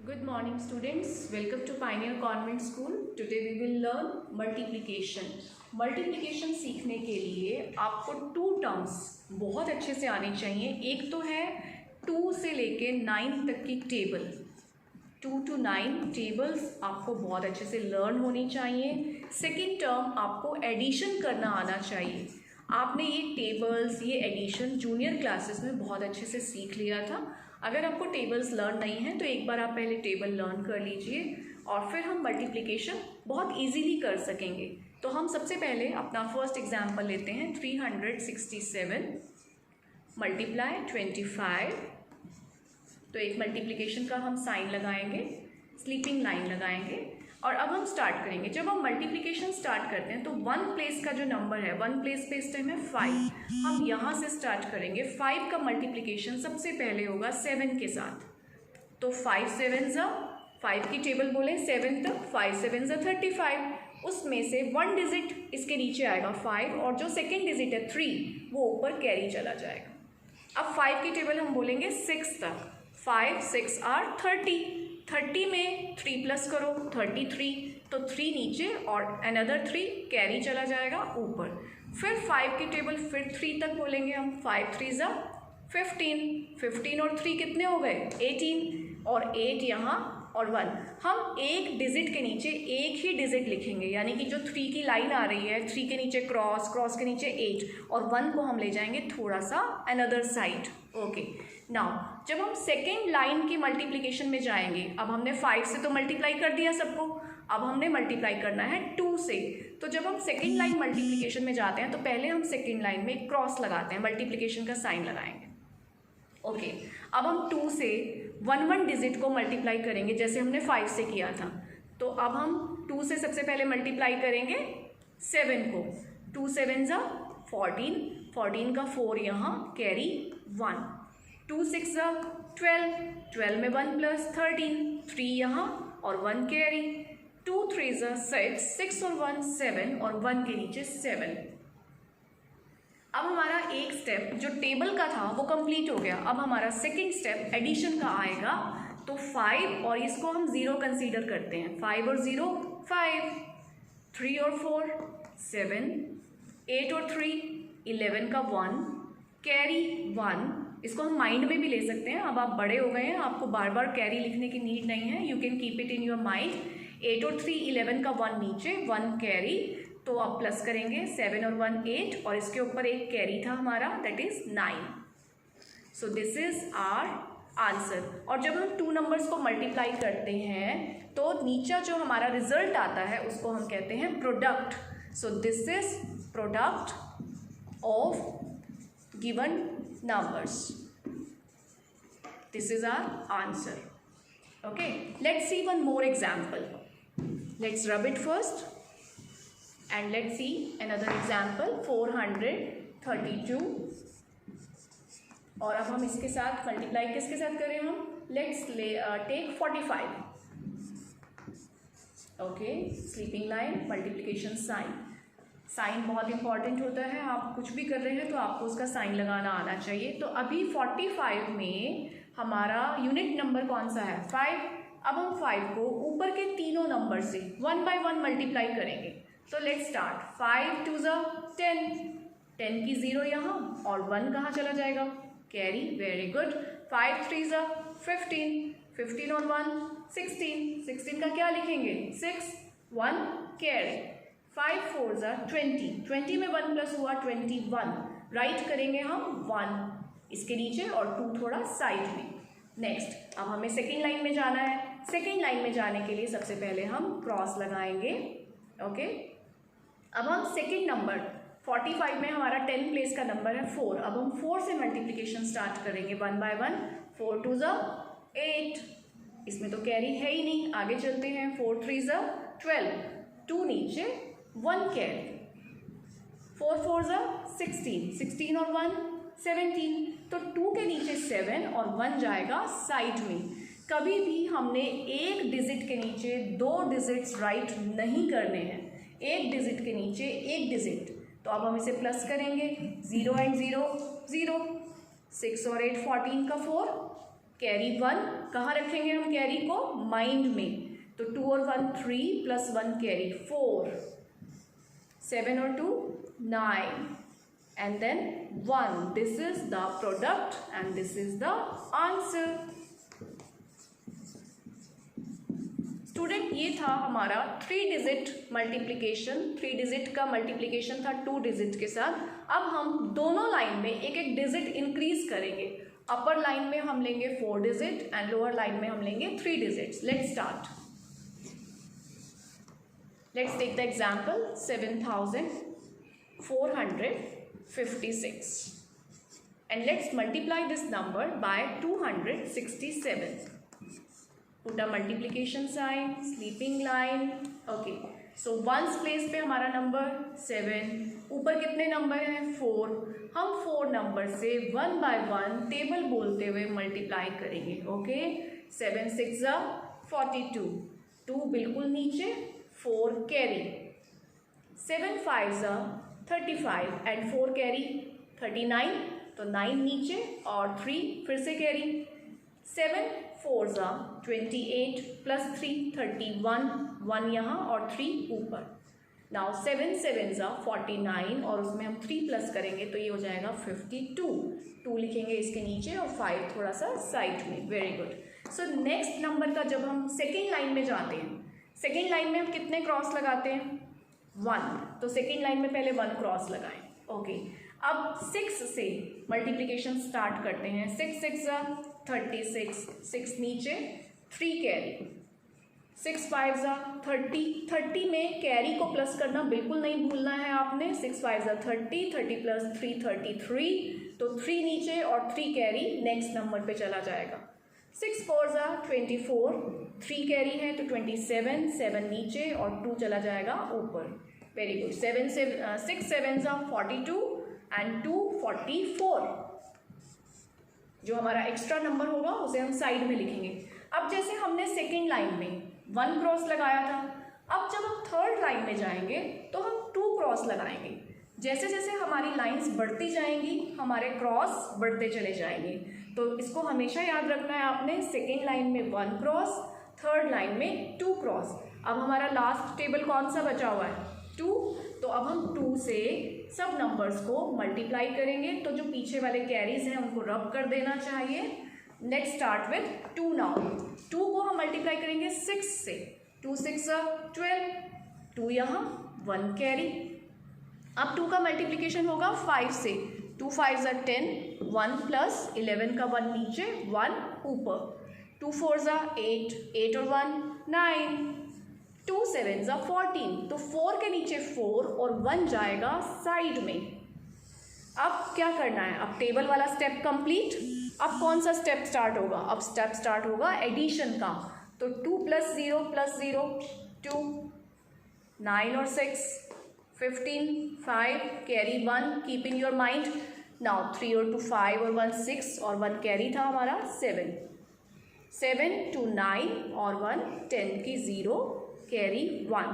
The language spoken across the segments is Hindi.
Good morning students, welcome to Pioneer Convent School. Today we will learn multiplication. Multiplication सीखने के लिए आपको टू टर्म्स बहुत अच्छे से आने चाहिए. एक तो है 2 से लेके 9 तक की टेबल. 2 to 9 टेबल्स आपको बहुत अच्छे से लर्न होनी चाहिए. सेकेंड टर्म आपको एडिशन करना आना चाहिए. आपने ये टेबल्स, ये एडिशन जूनियर क्लासेस में बहुत अच्छे से सीख लिया था. अगर आपको टेबल्स लर्न नहीं है तो एक बार आप पहले टेबल लर्न कर लीजिए और फिर हम मल्टीप्लिकेशन बहुत इजीली कर सकेंगे. तो हम सबसे पहले अपना फर्स्ट एग्जांपल लेते हैं. 367 मल्टीप्लाई 25. तो एक मल्टीप्लिकेशन का हम साइन लगाएंगे, स्लीपिंग लाइन लगाएंगे और अब हम स्टार्ट करेंगे. जब हम मल्टीप्लिकेशन स्टार्ट करते हैं तो 1 प्लेस का जो नंबर है, 1 प्लेस पे इस टाइम है 5. हम यहाँ से स्टार्ट करेंगे. 5 का मल्टीप्लिकेशन सबसे पहले होगा 7 के साथ. तो 5 7 ज़ा 5 की टेबल बोले 7 तक. 5 7 ज़ा 35. उसमें से 1 डिजिट इसके नीचे आएगा 5 और जो सेकेंड डिजिट है 3 वो ऊपर कैरी चला जाएगा. अब 5 की टेबल हम बोलेंगे 6 तक. 5 6 आर 30. 30 में 3 प्लस करो 33. तो 3 नीचे और अनदर 3 कैरी चला जाएगा ऊपर. फिर 5 की टेबल फिर 3 तक बोलेंगे हम. 5 3 ज़ा 15. 15 और 3 कितने हो गए 18 और 8 यहाँ और 1. हम एक डिजिट के नीचे एक ही डिजिट लिखेंगे, यानी कि जो 3 की लाइन आ रही है 3 के नीचे क्रॉस, क्रॉस के नीचे 8 और 1 को हम ले जाएंगे थोड़ा सा अनदर साइड. ओके. नाउ जब हम सेकेंड लाइन की मल्टीप्लिकेशन में जाएंगे, अब हमने 5 से तो मल्टीप्लाई कर दिया सबको, अब हमने मल्टीप्लाई करना है 2 से. तो जब हम सेकेंड लाइन मल्टीप्लिकेशन में जाते हैं तो पहले हम सेकेंड लाइन में एक क्रॉस लगाते हैं, मल्टीप्लिकेशन का साइन लगाएंगे. ओके. अब हम 2 से 1 डिजिट को मल्टीप्लाई करेंगे जैसे हमने 5 से किया था. तो अब हम 2 से सबसे पहले मल्टीप्लाई करेंगे 7 को. 2 7 ज़ा 14. 14 का 4 यहाँ कैरी 1. 2 6 ज़ा 12. 12 में 1 प्लस 13. 3 यहाँ और 1 कैरी. 2 3 ज़ा 6. 6 और 1 7 और 1 के नीचे 7. अब हमारा एक स्टेप जो टेबल का था वो कंप्लीट हो गया. अब हमारा सेकेंड स्टेप एडिशन का आएगा. तो 5 और इसको हम 0 कंसीडर करते हैं. 5 और 0 5. 3 और 4 7. 8 और 3 11 का 1 कैरी 1. इसको हम माइंड में भी ले सकते हैं. अब आप बड़े हो गए हैं, आपको बार बार कैरी लिखने की नीड नहीं है. You can keep it in your mind. 8 और 3 11 का 1 नीचे 1 कैरी. तो आप प्लस करेंगे 7 और 1 8 और इसके ऊपर एक कैरी था हमारा, that is 9. So this is our answer. और जब हम 2 नंबर्स को मल्टीप्लाई करते हैं तो नीचे जो हमारा रिजल्ट आता है उसको हम कहते हैं product. So this is product of given numbers. This is our answer. Okay, let's see one more example. Let's rub it first and let's see another example. 432. और अब हम इसके साथ मल्टीप्लाई किसके साथ करें हम? Let's take 45. Okay, sleeping line, multiplication sign. Sign बहुत इंपॉर्टेंट होता है. आप कुछ भी कर रहे हैं तो आपको उसका साइन लगाना आना चाहिए. तो अभी 45 में हमारा यूनिट नंबर कौन सा है 5. अब हम 5 को ऊपर के तीनों नंबर से 1 बाय 1 मल्टीप्लाई करेंगे. तो लेट्स स्टार्ट. 5 2 ज़ा 10. 10 की 0 यहाँ और 1 कहाँ चला जाएगा कैरी. Very good. 5 3 ज़ा 15. 15 और 1 16. 16 का क्या लिखेंगे 6. 1 कैरी. 5 4 ज़ा 20. 20 में 1 प्लस हुआ 21. राइट करेंगे हम 1 इसके नीचे और 2 थोड़ा साइड में. नेक्स्ट अब हमें सेकेंड लाइन में जाना है. सेकेंड लाइन में जाने के लिए सबसे पहले हम क्रॉस लगाएंगे. ओके. अब हम सेकेंड नंबर 45 में हमारा 10 प्लेस का नंबर है 4. अब हम 4 से मल्टीप्लिकेशन स्टार्ट करेंगे 1 बाय 1. 4 2 ज़ा 8. इसमें तो कैरी है ही नहीं. आगे चलते हैं. 4 3 ज़ा 12. 2 नीचे 1 कैरी. 4 4 ज़ा 16. 16 और 1 17. तो 2 के नीचे 7 और 1 जाएगा साइड में. कभी भी हमने एक डिजिट के नीचे 2 डिजिट्स राइट नहीं करने हैं. एक डिजिट के नीचे एक डिजिट. तो अब हम इसे प्लस करेंगे. 0 एंड 0 0. 6 और 8 14 का 4 कैरी 1 कहाँ रखेंगे हम कैरी को? माइंड में। तो 2 और 1 3 प्लस 1 कैरी 4, 7 और 2 9 and then 1. This is the product and this is the answer. Student, ये था हमारा 3 डिजिट मल्टीप्लिकेशन। 3 डिजिट का मल्टीप्लिकेशन था 2 डिजिट के साथ। अब हम दोनों लाइन में एक एक डिजिट इंक्रीज करेंगे। अपर लाइन में हम लेंगे 4 डिजिट एंड लोअर लाइन में हम लेंगे 3 digits. Let's start. Let's take the example 7456 and let's multiply this number by 267. Put a multiplication sign, sleeping line. Okay, so ones place पे हमारा नंबर 7, ऊपर कितने नंबर हैं? 4। हम 4 नंबर से 1 by 1 टेबल बोलते हुए मल्टीप्लाई करेंगे। ओके, 7 6 42, 2 बिल्कुल नीचे, 4 कैरी, 7 5 35 एंड 4 कैरी 39, तो 9 नीचे और 3 फिर से कैरी, 7 4 28 प्लस 3 31, 1 यहाँ और 3 ऊपर। नाउ 7 7 49 और उसमें हम 3 प्लस करेंगे तो ये हो जाएगा 52। 2 लिखेंगे इसके नीचे और 5 थोड़ा सा साइड में। Very good. So next number का जब हम सेकेंड लाइन में जाते हैं, सेकेंड लाइन में हम कितने क्रॉस लगाते हैं? 1। तो सेकेंड लाइन में पहले 1 क्रॉस लगाएं। ओके, अब 6 से मल्टीप्लिकेशन स्टार्ट करते हैं। 6 6 36, 6 नीचे, 3 कैरी, 6 5 30 में कैरी को प्लस करना बिल्कुल नहीं भूलना है आपने। 6 5 30 प्लस 3 33, तो 3 नीचे और 3 कैरी नेक्स्ट नंबर पे चला जाएगा। 6 4 24, 3 कैरी है तो 27, 7 नीचे और 2 चला जाएगा ऊपर। Very good. 6 7 42 एंड 2 44। जो हमारा एक्स्ट्रा नंबर होगा उसे हम साइड में लिखेंगे। अब जैसे हमने सेकेंड लाइन में 1 क्रॉस लगाया था, अब जब हम थर्ड लाइन में जाएंगे तो हम 2 क्रॉस लगाएंगे। जैसे जैसे हमारी लाइंस बढ़ती जाएंगी हमारे क्रॉस बढ़ते चले जाएंगे। तो इसको हमेशा याद रखना है आपने। सेकेंड लाइन में 1 क्रॉस, थर्ड लाइन में 2 क्रॉस। अब हमारा लास्ट टेबल कौन सा बचा हुआ है? 2। तो अब हम 2 से सब नंबर्स को मल्टीप्लाई करेंगे, तो जो पीछे वाले कैरीज हैं उनको रब कर देना चाहिए। Let's start with 2 now. 2 को हम मल्टीप्लाई करेंगे 6 से। 2 6 12, 2 यहाँ 1 कैरी। अब 2 का मल्टीप्लिकेशन होगा 5 से। 2 5 10, 1 प्लस 11 का 1 नीचे, 1 ऊपर। 2 4 8, 8 और 1 9, 2 7 14, तो 4 के नीचे 4 और 1 जाएगा साइड में। अब क्या करना है? अब टेबल वाला स्टेप कंप्लीट। अब कौन सा स्टेप स्टार्ट होगा? अब स्टेप स्टार्ट होगा एडिशन का। तो 2 + 0 + 0 2, 9 और 6 15, 5 carry 1, keep in your mind. Now 3 और 2 5 और 1 6 और 1 कैरी था हमारा 7, 7 2 9 और 1 10 की 0 कैरी 1।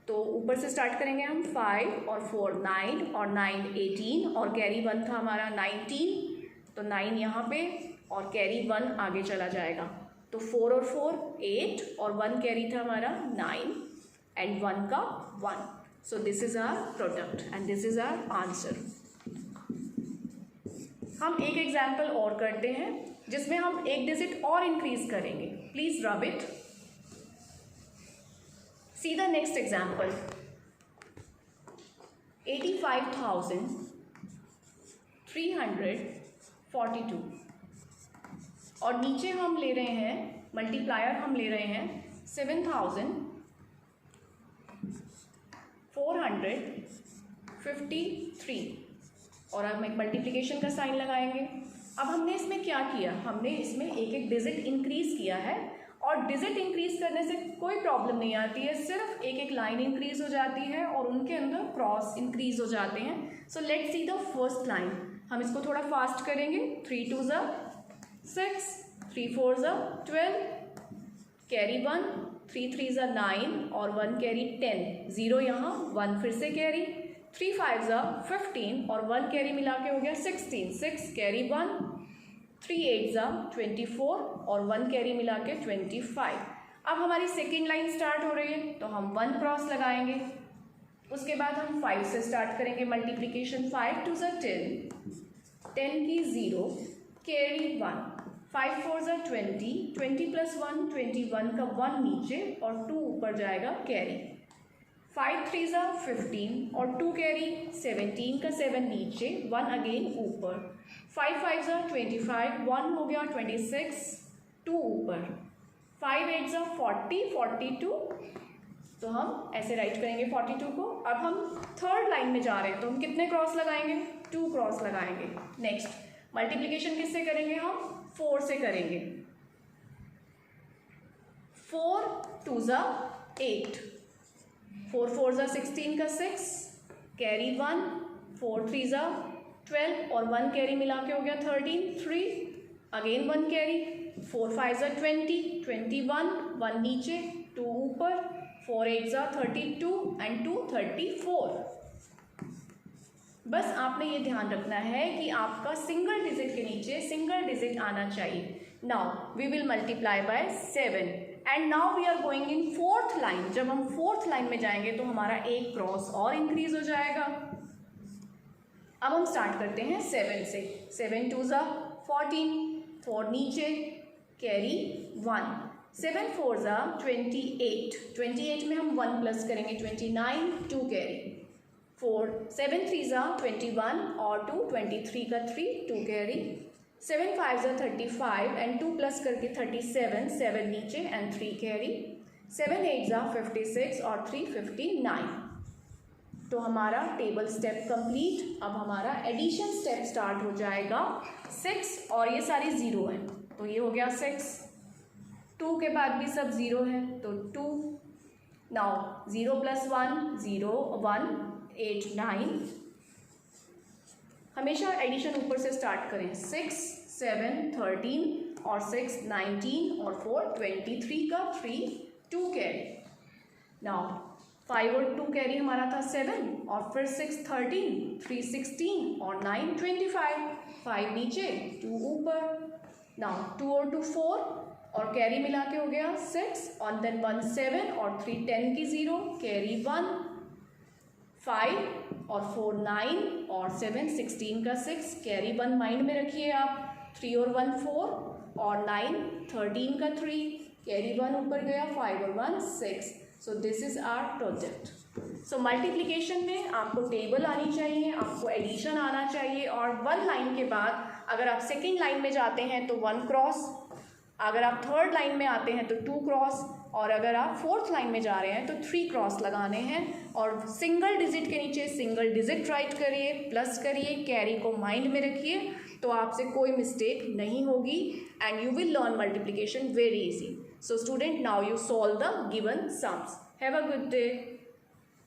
तो ऊपर से स्टार्ट करेंगे हम। 5 और 4 9 और 9 18 और कैरी 1 था हमारा 19, तो 9 यहाँ पे और कैरी 1 आगे चला जाएगा। तो 4 और 4 8 और 1 कैरी था हमारा 9 एंड 1 का 1। So this is our product and this is our answer. हम एक एग्जाम्पल और करते हैं जिसमें हम एक डिजिट और इंक्रीज करेंगे। Please rub it. See the next example. 85,342 और नीचे हम ले रहे हैं मल्टीप्लायर, हम ले रहे हैं 7,453 और हम एक मल्टीप्लिकेशन का साइन लगाएंगे। अब हमने इसमें क्या किया? हमने इसमें एक एक डिजिट इंक्रीज किया है और डिजिट इंक्रीज करने से कोई प्रॉब्लम नहीं आती है, सिर्फ एक एक लाइन इंक्रीज हो जाती है और उनके अंदर क्रॉस इंक्रीज हो जाते हैं। So let's see the first line. हम इसको थोड़ा फास्ट करेंगे। 3 2 6, 3 4 12, कैरी 1, 3 3 9 और 1 कैरी 10, 0 यहाँ, 1 फिर से कैरी, 3 5 15 और 1 कैरी मिला के हो गया 16, 6 कैरी 1, 3 8 ज़ा 24 और 1 कैरी मिला के 25। अब हमारी सेकेंड लाइन स्टार्ट हो रही है तो हम 1 क्रॉस लगाएंगे। उसके बाद हम 5 से स्टार्ट करेंगे मल्टीप्लिकेशन। 5 2 ज़ा 10, 10 की 0, कैरी 1, 5 4 ज़ा 20, 20 प्लस 1 21 का 1 नीचे और 2 ऊपर जाएगा कैरी। 5 3 ज़ा 15 और 2 कैरी, 17 का 7 नीचे, 1 अगेन ऊपर। 5 5 ज़ा 25, 1 हो गया 26, 2 ऊपर। 5 8 ज़ा 40, 42, तो हम ऐसे राइट करेंगे 42 को। अब हम थर्ड लाइन में जा रहे हैं तो हम कितने क्रॉस लगाएंगे? 2 क्रॉस लगाएंगे। नेक्स्ट मल्टीप्लिकेशन किससे करेंगे? हम 4 से करेंगे। 4 2 ज़ा 8, 4 4 ज़ा 16 का 6, कैरी 1, 4 3 ज़ा 12 और 1 कैरी मिला के हो गया 13, 3 अगेन 1 कैरी, 4 5 ज़ा 20, 21, 1 नीचे 2 ऊपर, 4 8 ज़ा 32 एंड 2 34। बस आपने ये ध्यान रखना है कि आपका सिंगल डिजिट के नीचे सिंगल डिजिट आना चाहिए। Now we will multiply by 7 and now we are going in fourth line. जब हम फोर्थ लाइन में जाएंगे तो हमारा एक क्रॉस और इंक्रीज हो जाएगा। अब हम स्टार्ट करते हैं 7 से। 7 2 ज़ा 14, 4 नीचे, कैरी 1, 7 4 ज़ा 28, 28 में हम 1 प्लस करेंगे 29, 2 कैरी, 4 7 3 ज़ा 21 और 2 23 का 3, 2 कैरी, 7 5 ज़ा 35 एंड 2 प्लस करके 37, 7 नीचे एंड 3 कैरी, 7 8 ज़ा 56 और 3 59। तो हमारा टेबल स्टेप कंप्लीट। अब हमारा एडिशन स्टेप स्टार्ट हो जाएगा। 6 और ये सारी 0 है तो ये हो गया 6, 2 के बाद भी सब 0 है तो 2। Now 0 plus 1 0 1 8 9। हमेशा एडिशन ऊपर से स्टार्ट करें। 6 7 13 और 6 19 और 4 23 का 3, 2 कैरी। नाउ 5 और 2 कैरी हमारा था 7 और फिर 6 13, 3 16 और 9 25, 5 नीचे 2 ऊपर। नाउ 2 और 2 4 और कैरी मिला के हो गया 6 और देन 1 7 और 3 10 की 0, कैरी 1, 5 और 4 9 और 7 16 का 6, कैरी 1 माइंड में रखिए आप। 3 और 1 4 और 9 13 का 3, कैरी 1 ऊपर गया, 5 और 1 6। So this is our project. So multiplication में आपको टेबल आनी चाहिए, आपको एडिशन आना चाहिए और 1 लाइन के बाद अगर आप सेकेंड लाइन में जाते हैं तो 1 क्रॉस, अगर आप थर्ड लाइन में आते हैं तो 2 क्रॉस और अगर आप फोर्थ लाइन में जा रहे हैं तो 3 क्रॉस लगाने हैं। और सिंगल डिजिट के नीचे सिंगल डिजिट राइट करिए, प्लस करिए, कैरी को माइंड में रखिए तो आपसे कोई मिस्टेक नहीं होगी and you will learn multiplication very easy. So student, now you solve the given sums. Have a good day.